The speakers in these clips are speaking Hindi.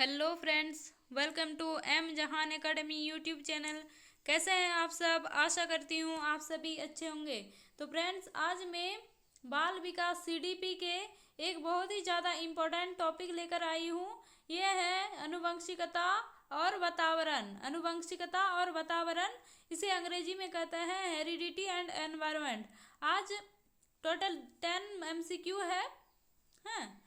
Hello friends, welcome to M Jahan academy YouTube channel. कैसे हैं आप सब? आशा करती हूँ आप सभी अच्छे होंगे। तो फ्रेंड्स, आज मैं बाल विकास सीडीपी के एक बहुत ही ज़्यादा इम्पोर्टेंट टॉपिक लेकर आई हूँ। यह है अनुवंशिकता और वातावरण। अनुवंशिकता और वातावरण, इसे अंग्रेजी में कहते हैं हेरिडिटी एंड एनवायरनमेंट। आज टोटल 10 एमसीक्यू है। हाँ,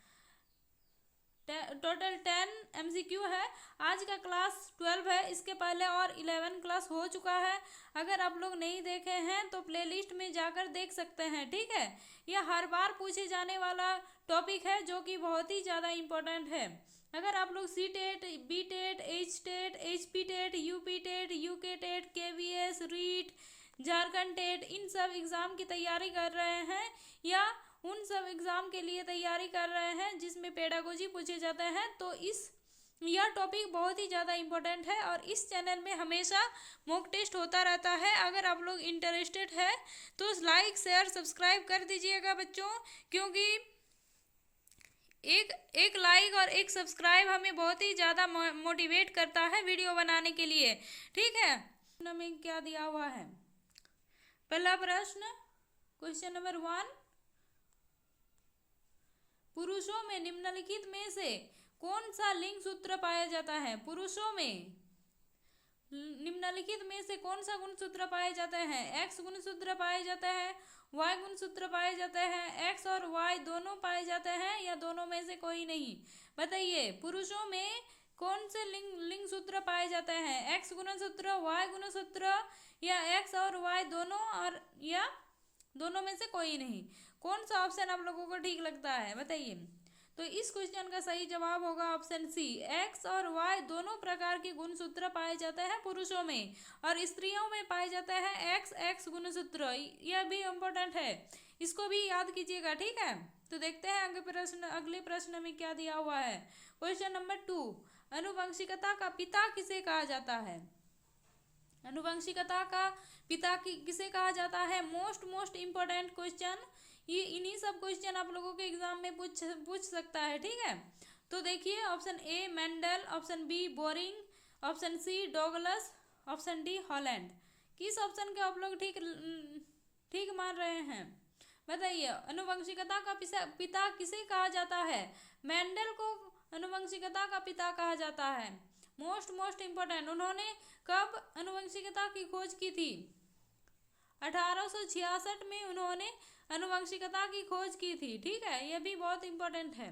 टोटल 10 एमसीक्यू है। आज का क्लास 12 है, इसके पहले और 11 क्लास हो चुका है। अगर आप लोग नहीं देखे हैं तो प्लेलिस्ट में जाकर देख सकते हैं, ठीक है। यह हर बार पूछे जाने वाला टॉपिक है जो कि बहुत ही ज़्यादा इम्पोर्टेंट है। अगर आप लोग C TET, B TET, H TET, H P TET, UP TET, UK TET, KVS, REET, Jharkhand TET, इन सब एग्ज़ाम की तैयारी कर रहे हैं या उन सब एग्ज़ाम के लिए तैयारी कर रहे हैं जिसमें पेडागोजी पूछे जाते हैं, तो यह टॉपिक बहुत ही ज़्यादा इम्पोर्टेंट है और इस चैनल में हमेशा मॉक टेस्ट होता रहता है। अगर आप लोग इंटरेस्टेड है तो लाइक शेयर सब्सक्राइब कर दीजिएगा बच्चों, क्योंकि एक लाइक और एक सब्सक्राइब हमें बहुत ही ज़्यादा मोटिवेट करता है वीडियो बनाने के लिए, ठीक है। हमें क्या दिया हुआ है? पहला प्रश्न, क्वेश्चन नंबर 1, पुरुषों में निम्नलिखित में से कौन सा लिंग सूत्र पाया जाता है? पुरुषों में निम्नलिखित में से कौन सा गुणसूत्र पाए जाते हैं? एक्स गुणसूत्र पाए जाते हैं, वाई गुणसूत्र पाए जाते हैं, एक्स और वाई दोनों पाए जाते हैं या दोनों में से कोई नहीं? बताइए, पुरुषों में कौन से लिंग सूत्र पाए जाते हैं? एक्स गुणसूत्र, वाई गुणसूत्र या एक्स और वाई दोनों, और या दोनों में से कोई नहीं? कौन सा ऑप्शन आप लोगों को ठीक लगता है बताइए। तो इस क्वेश्चन का सही जवाब होगा ऑप्शन सी, एक्स और वाई दोनों प्रकार के गुणसूत्र पाए जाते हैं पुरुषों में, और स्त्रियों में पाए जाते हैं एक्स एक्स गुणसूत्र। यह भी इम्पोर्टेंट है, इसको भी याद कीजिएगा, ठीक है। तो देखते हैं अगले प्रश्न में क्या दिया हुआ है। क्वेश्चन नंबर 2, अनुवंशिकता का पिता किसे कहा जाता है? अनुवंशिकता का पिता किसे कहा जाता है? मोस्ट इम्पोर्टेंट क्वेश्चन, ये इन्हीं सब क्वेश्चन आप लोगों के एग्जाम में पूछ सकता है, ठीक है। तो देखिए, option A Mendel, option B Boring, option C Douglas, option D Holland. किस ऑप्शन के आप लोग ठीक मान रहे हैं बताइए। अनुवंशिकता का पिता किसे कहा जाता है? मेंडल को अनुवंशिकता का पिता कहा जाता है। मोस्ट इम्पोर्टेंट, उन्होंने कब अनुवंशिकता की खोज की थी? 1866 में उन्होंने अनुवंशिकता की खोज की थी, ठीक है। यह भी बहुत इंपॉर्टेंट है।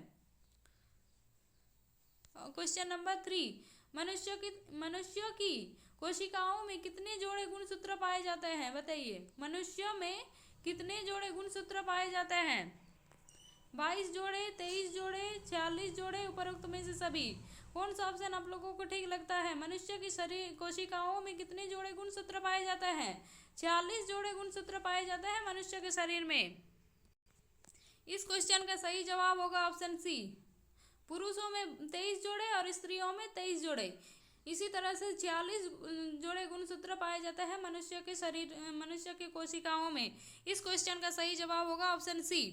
क्वेश्चन नंबर 3, मनुष्यों की कोशिकाओं में कितने जोड़े गुणसूत्र पाए जाते हैं? बताइए, मनुष्यों में कितने जोड़े गुणसूत्र पाए जाते हैं? 22 जोड़े, 23 जोड़े, 46 जोड़े, उपरोक्त में से सभी? कौन सा ऑप्शन आप लोगों को ठीक लगता है? मनुष्य की शरीर कोशिकाओं में कितने जोड़े गुणसूत्र पाए जाते हैं? 46 जोड़े गुणसूत्र पाए जाते हैं मनुष्य के शरीर में। इस क्वेश्चन का सही जवाब होगा ऑप्शन सी, पुरुषों में 23 जोड़े और स्त्रियों में 23 जोड़े। इसी तरह से 46 जोड़े गुणसूत्र पाए जाते हैं मनुष्य के कोशिकाओं में। इस क्वेश्चन का सही जवाब होगा ऑप्शन सी।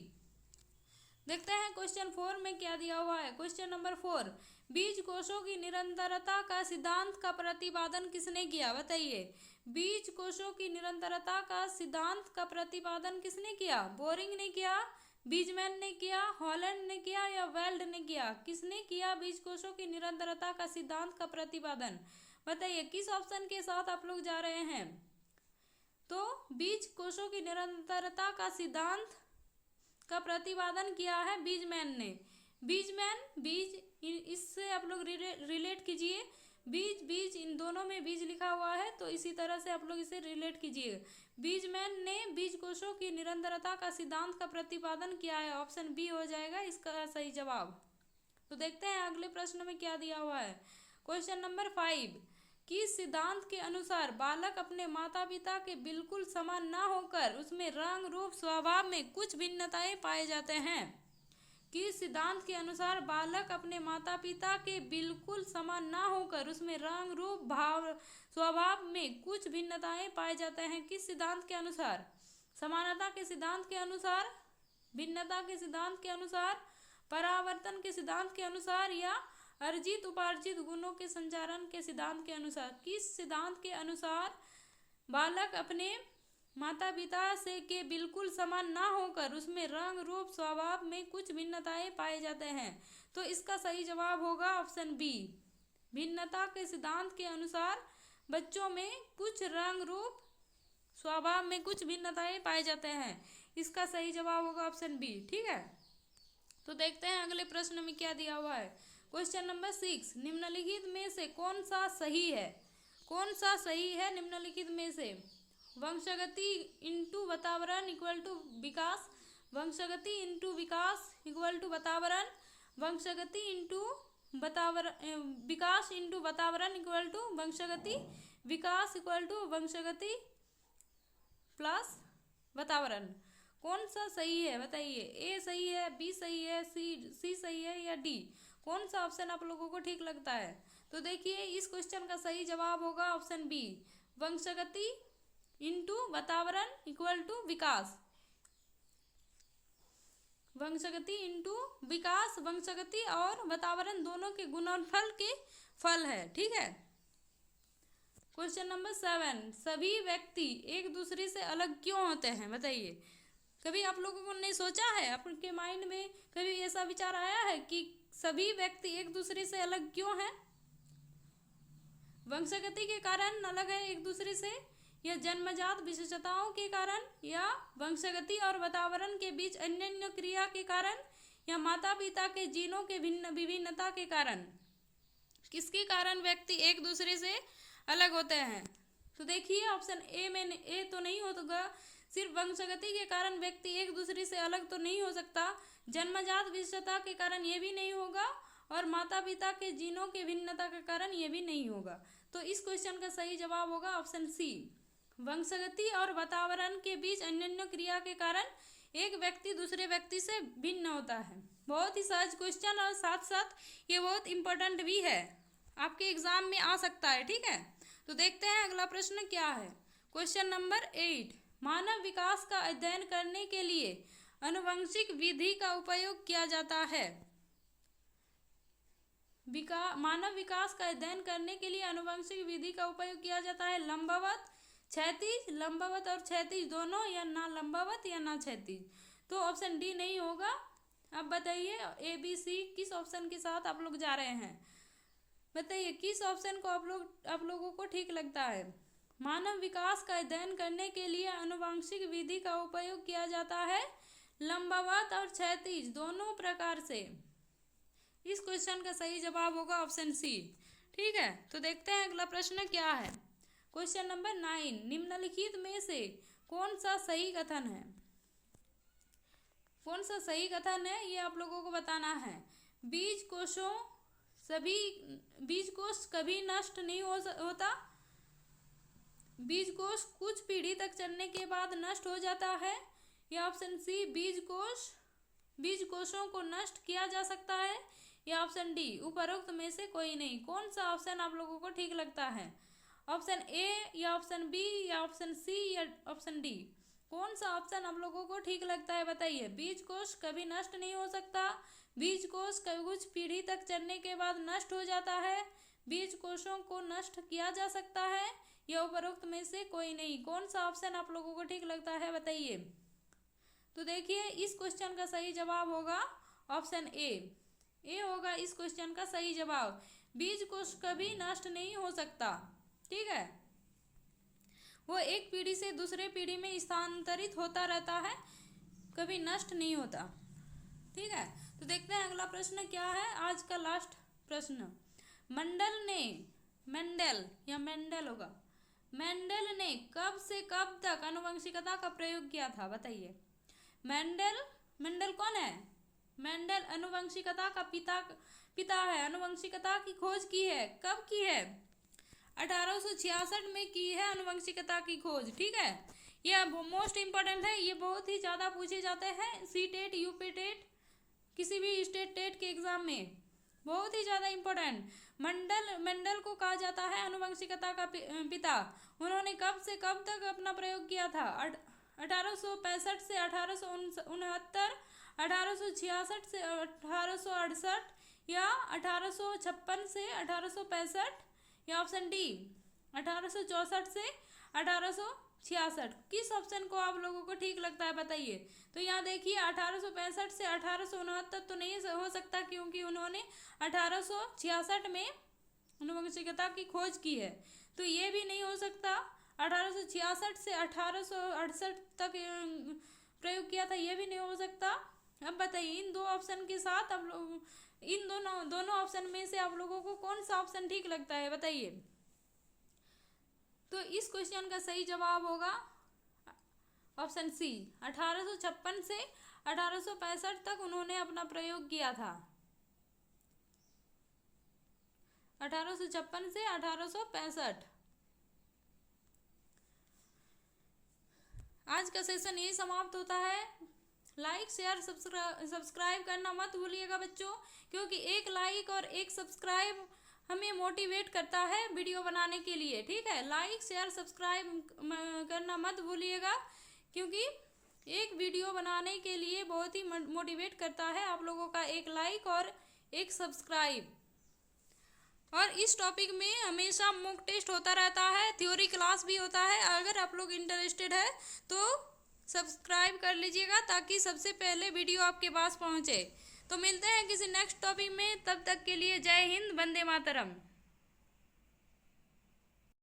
देखते हैं क्वेश्चन 4 में क्या दिया हुआ है। क्वेश्चन नंबर 4, बीज कोशों की निरंतरता का सिद्धांत का प्रतिपादन किसने किया? बताइए, बीज कोशों की निरंतरता का सिद्धांत का प्रतिपादन किसने किया? बोरिंग ने किया, बीजमैन ने किया, हॉलैंड ने किया या वेल्ड ने किया? किसने किया बीज कोशों की निरंतरता का सिद्धांत का प्रतिपादन? बताइए, किस ऑप्शन के साथ आप लोग जा रहे हैं? तो बीज कोशों की निरंतरता का सिद्धांत का प्रतिपादन किया है बीजमैन ने। बीज इससे आप लोग रिलेट कीजिए। बीज इन दोनों में बीज लिखा हुआ है, तो इसी तरह से आप लोग इसे रिलेट कीजिए। बीजमैन ने बीज कोशों की निरंतरता का सिद्धांत का प्रतिपादन किया है, ऑप्शन बी हो जाएगा इसका सही जवाब। तो देखते हैं अगले प्रश्न में क्या दिया हुआ है। क्वेश्चन नंबर 5, किस सिद्धांत के अनुसार बालक अपने माता पिता के बिल्कुल समान ना होकर उसमें रंग रूप स्वभाव में कुछ भिन्नताएं पाए जाते हैं? किस सिद्धांत के अनुसार बालक अपने माता पिता के बिल्कुल समान ना होकर उसमें रंग रूप स्वभाव में कुछ भिन्नताएं पाए जाते हैं? किस सिद्धांत के अनुसार? समानता के सिद्धांत के अनुसार, भिन्नता के सिद्धांत के अनुसार, परावर्तन के सिद्धांत के अनुसार या अर्जित उपार्जित गुणों के संचारण के सिद्धांत के अनुसार, किस सिद्धांत के अनुसार बालक अपने माता पिता से के बिल्कुल समान ना होकर उसमें रंग रूप स्वभाव में कुछ भिन्नताएं पाए जाते हैं? तो इसका सही जवाब होगा ऑप्शन बी। भिन्नता के सिद्धांत के अनुसार बच्चों में कुछ रंग रूप स्वभाव में कुछ भिन्नताएं पाए जाते हैं। इसका सही जवाब होगा ऑप्शन बी। ठीक है, तो देखते हैं अगले प्रश्न में क्या दिया हुआ है। क्वेश्चन नंबर 6, निम्नलिखित में से कौन सा सही है? कौन सा सही है निम्नलिखित में से? वंशगति इंटू वातावरण इक्वल टू विकास, वंशगति इंटू विकास इक्वल टू वातावरण, वंशगति इंटू विकास इंटू वातावरण इक्वल टू वंशगति, विकास इक्वल टू वंशगति प्लस वातावरण। कौन सा सही है बताइए? ए सही है, बी सही है, सी सही है या डी? कौन सा ऑप्शन आप लोगों को ठीक लगता है? तो देखिए इस क्वेश्चन का सही जवाब होगा ऑप्शन बी, वंशगति इंटू वातावरण इक्वल टू विकास। वंशगति इंटू विकास, वंशगति और वातावरण दोनों के गुणनफल के फल है। ठीक है, क्वेश्चन नंबर 7, सभी व्यक्ति एक दूसरे से अलग क्यों होते हैं बताइए? कभी आप लोगों ने सोचा है, आपके माइंड में कभी ऐसा विचार आया है कि सभी व्यक्ति एक दूसरे से अलग क्यों हैं? वंशगति के कारण अलग है एक दूसरे से, या जन्मजात विशेषताओं के कारण, या वंशगति और वातावरण के बीच अन्योन्य क्रिया के कारण, या माता पिता के जीनों के विभिन्नता के कारण? किसके कारण व्यक्ति एक दूसरे से अलग होते हैं? तो देखिए ऑप्शन ए में ए तो नहीं होगा, सिर्फ वंशगति के कारण व्यक्ति एक दूसरे से अलग तो नहीं हो सकता, जन्मजात विशेषता के कारण ये भी नहीं होगा, और माता पिता के जीनों के भिन्नता के कारण ये भी नहीं होगा। तो इस क्वेश्चन का सही जवाब होगा ऑप्शन सी, वंशगति और वातावरण के बीच अन्योन्य क्रिया के कारण एक व्यक्ति दूसरे व्यक्ति से भिन्न होता है। बहुत ही सहज क्वेश्चन और साथ साथ ये बहुत इंपॉर्टेंट भी है, आपके एग्जाम में आ सकता है। ठीक है, तो देखते हैं अगला प्रश्न क्या है। क्वेश्चन नंबर 8, मानव विकास का अध्ययन करने के लिए आनुवंशिक विधि का उपयोग किया जाता है। मानव विकास का अध्ययन करने के लिए आनुवंशिक विधि का उपयोग किया जाता है लंबवत, क्षैतिज, लंबवत और क्षैतिज दोनों, या ना लंबवत या ना क्षैतिज? तो ऑप्शन डी नहीं होगा। अब बताइए ए बी सी किस ऑप्शन के साथ आप लोग जा रहे हैं? बताइए किस ऑप्शन को आप लोगों को ठीक लगता है? मानव विकास का अध्ययन करने के लिए आनुवंशिक विधि का उपयोग किया जाता है लंबवत और क्षैतिज दोनों प्रकार से। इस क्वेश्चन का सही जवाब होगा ऑप्शन सी। ठीक है, तो देखते हैं अगला प्रश्न क्या है। क्वेश्चन नंबर 9, निम्नलिखित में से कौन सा सही कथन है? कौन सा सही कथन है ये आप लोगों को बताना है। बीज कोष कभी नष्ट नहीं होता। बीज कोष कुछ पीढ़ी तक चलने के बाद नष्ट हो जाता है, या ऑप्शन सी बीज कोषों को नष्ट किया जा सकता है, या ऑप्शन डी उपरोक्त में से कोई नहीं? कौन सा ऑप्शन आप लोगों को ठीक लगता है? ऑप्शन ए या ऑप्शन बी या ऑप्शन सी या ऑप्शन डी? कौन सा ऑप्शन आप लोगों को ठीक लगता है बताइए? बीज कोष कभी नष्ट नहीं हो सकता, बीज कोष कुछ पीढ़ी तक चलने के बाद नष्ट हो जाता है, बीज कोषों को नष्ट किया जा सकता है, या उपरोक्त में से कोई नहीं? कौन सा ऑप्शन आप लोगों को ठीक लगता है बताइए? तो देखिए इस क्वेश्चन का सही जवाब होगा ऑप्शन ए होगा इस क्वेश्चन का सही जवाब। बीज कोष कभी नष्ट नहीं हो सकता। ठीक है, वो एक पीढ़ी से दूसरे पीढ़ी में स्थानांतरित होता रहता है, कभी नष्ट नहीं होता। ठीक है, तो देखते हैं अगला प्रश्न क्या है, आज का लास्ट प्रश्न। मेंडल ने कब से कब तक आनुवंशिकता का प्रयोग किया था बताइए? मेंडल कौन है? मेंडल आनुवंशिकता का पिता है। आनुवंशिकता की खोज की है, कब की है? 1866 में की है आनुवंशिकता की खोज। ठीक है, यह मोस्ट इम्पोर्टेंट है, ये बहुत ही ज़्यादा पूछे जाते हैं सी टेट, यूपी टेट, किसी भी स्टेट टेट के एग्जाम में, बहुत ही ज़्यादा इम्पोर्टेंट। मेंडल को कहा जाता है आनुवंशिकता का पिता। उन्होंने कब से कब तक अपना प्रयोग किया था? 1865 से 1869, 1866 से 1868 या 1856 से 1865, या ऑप्शन डी 1864 से 1866। किस ऑप्शन को आप लोगों को ठीक लगता है बताइए। तो यहाँ देखिए 1865 से 1869 तो नहीं हो सकता, क्योंकि उन्होंने 1866 में अनुवंशिकता की खोज की है, तो ये भी नहीं हो सकता। 1866 से 1868 तक प्रयोग किया था, ये भी नहीं हो सकता। अब बताइए इन दो ऑप्शन के साथ आप लोग, इन दोनों ऑप्शन में से आप लोगों को कौन सा ऑप्शन ठीक लगता है बताइए। तो इस क्वेश्चन का सही जवाब होगा ऑप्शन सी, 1856 से 1865 तक उन्होंने अपना प्रयोग किया था। 1856 से 1865। आज का सेशन यही समाप्त होता है। लाइक शेयर सब्सक्राइब करना मत भूलिएगा बच्चों, क्योंकि एक लाइक और एक सब्सक्राइब हमें मोटिवेट करता है वीडियो बनाने के लिए। ठीक है, लाइक शेयर सब्सक्राइब करना मत भूलिएगा, क्योंकि एक वीडियो बनाने के लिए बहुत ही मोटिवेट करता है आप लोगों का एक लाइक और एक सब्सक्राइब। और इस टॉपिक में हमेशा मॉक टेस्ट होता रहता है, थ्योरी क्लास भी होता है। अगर आप लोग इंटरेस्टेड है तो सब्सक्राइब कर लीजिएगा, ताकि सबसे पहले वीडियो आपके पास पहुंचे। तो मिलते हैं किसी नेक्स्ट टॉपिक में, तब तक के लिए जय हिंद, वंदे मातरम।